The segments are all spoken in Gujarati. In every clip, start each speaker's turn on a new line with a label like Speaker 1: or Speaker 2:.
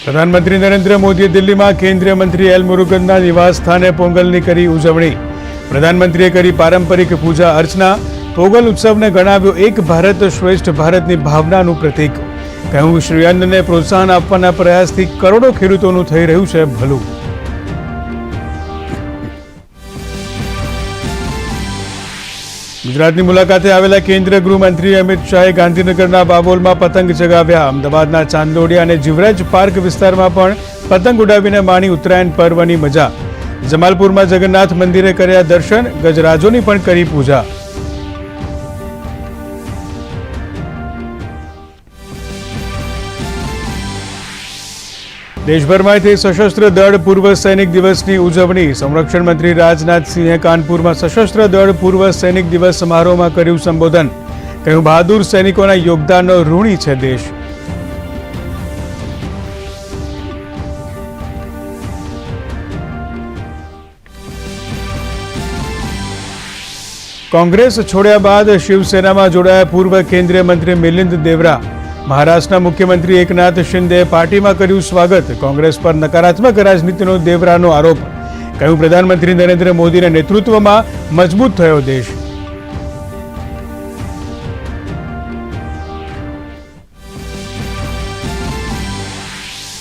Speaker 1: પ્રધાનમંત્રી નરેન્દ્ર મોદીએ દિલ્હીમાં કેન્દ્રીય મંત્રી એલ મુરુગનના નિવાસ સ્થાને પોંગલની કરી ઉજવણી. પ્રધાનમંત્રીએ કરી પારંપરિક પૂજા અર્ચના. પોંગલ ઉત્સવને ગણાવ્યો એક ભારત શ્રેષ્ઠ ભારતની ભાવનાનું પ્રતીક. કહ્યું, શ્રી અન્નને પ્રોત્સાહન આપવાના પ્રયાસથી કરોડો ખેડૂતોનું થઈ રહ્યું છે ભલું. ગુજરાતની મુલાકાતે આવેલા કેન્દ્રીય ગૃહમંત્રી અમિત શાહે ગાંધીનગરના બાબોલમાં પતંગ ચગાવ્યા. અમદાવાદના ચાંદલોડિયા અને જીવરાજ પાર્ક વિસ્તારમાં પણ પતંગ ઉડાવીને માણી ઉત્તરાયણ પર્વની મજા. જમાલપુરમાં જગન્નાથ મંદિરે કર્યા દર્શન. ગજરાજોની પણ કરી પૂજા. દેશભરમાંથી સશસ્ત્ર દળ પૂર્વ સૈનિક દિવસની ઉજવણી. સંરક્ષણ મંત્રી રાજનાથસિંહે કાનપુરમાં સશસ્ત્ર દળ પૂર્વ સૈનિક દિવસ સમારોહમાં કર્યું સંબોધન. કહ્યું, બહાદુર સૈનિકોના યોગદાનનો ઋણી છે દેશ. કોંગ્રેસ છોડ્યા બાદ શિવસેનામાં જોડાયા પૂર્વ કેન્દ્રીય મંત્રી મિલિંદ દેવરા. મહારાષ્ટ્રના મુખ્યમંત્રી એકનાથ શિંદેએ પાર્ટીમાં કર્યું સ્વાગત. કોંગ્રેસ પર નકારાત્મક રાજનીતિનો દેવરાનો આરોપ. કહ્યું, પ્રધાનમંત્રી નરેન્દ્ર મોદીના નેતૃત્વમાં મજબૂત થયો દેશ.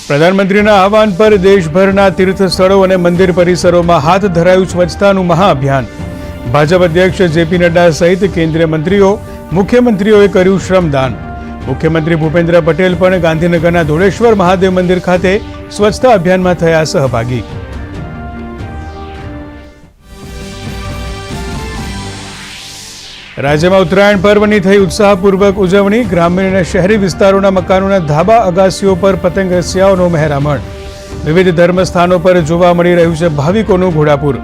Speaker 1: પ્રધાનમંત્રીના આહવાન પર દેશભરના તીર્થ સ્થળો અને મંદિર પરિસરોમાં હાથ ધરાયું સ્વચ્છતાનું મહાઅભિયાન. ભાજપ અધ્યક્ષ જેપી નડ્ડા સહિત કેન્દ્રીય મંત્રીઓ, મુખ્યમંત્રીઓએ કર્યું શ્રમદાન. મુખ્યમંત્રી ભૂપેન્દ્ર પટેલ પણ ગાંધીનગરના ધોળેશ્વર મહાદેવ મંદિર ખાતે સ્વચ્છતા અભિયાનમાં થયા સહભાગી. રાજ્યમાં ઉત્તરાયણ પર્વની થઈ ઉત્સાહપૂર્વક ઉજવણી. ગ્રામીણ અને શહેરી વિસ્તારોના મકાનોના ધાબા અગાસીઓ પર પતંગ રસિયાઓનો મહેરામણ. વિવિધ ધર્મસ્થાનો પર જોવા મળી રહ્યું છે ભાવિકોનું ઘોડાપુર.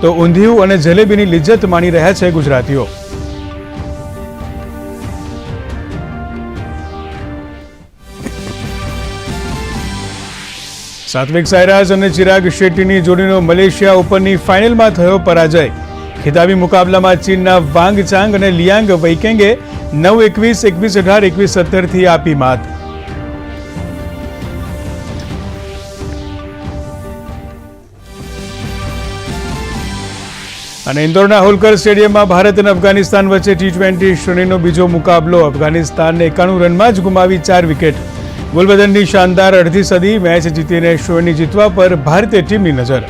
Speaker 1: તો ઊંધિયું અને જલેબીની લિજ્જત માણી રહ્યા છે ગુજરાતીઓ. સાત્વિક સાઈરાજ અને ચિરાગ શેટ્ટીની જોડીનો મલેશિયા ઓપનની ફાઇનલમાં થયો પરાજય. ખિતાબી મુકાબલામાં ચીનના વાંગ ચાંગ અને લિયાંગ વૈકેંગે 9-21, 21-18, 21-17 થી આપી માત. અને ઇન્દોરના હોલકર સ્ટેડિયમમાં ભારત અને અફઘાનિસ્તાન વચ્ચે T20 શ્રેણીનો બીજો મુકાબલો. અફઘાનિસ્તાનને 91 રનમાં જ ગુમાવી 4 વિકેટ. ગુલબદનની શાનદાર અડધી સદી. મેચ જીતીને શ્રેણી જીતવા પર ભારતીય ટીમની નજર.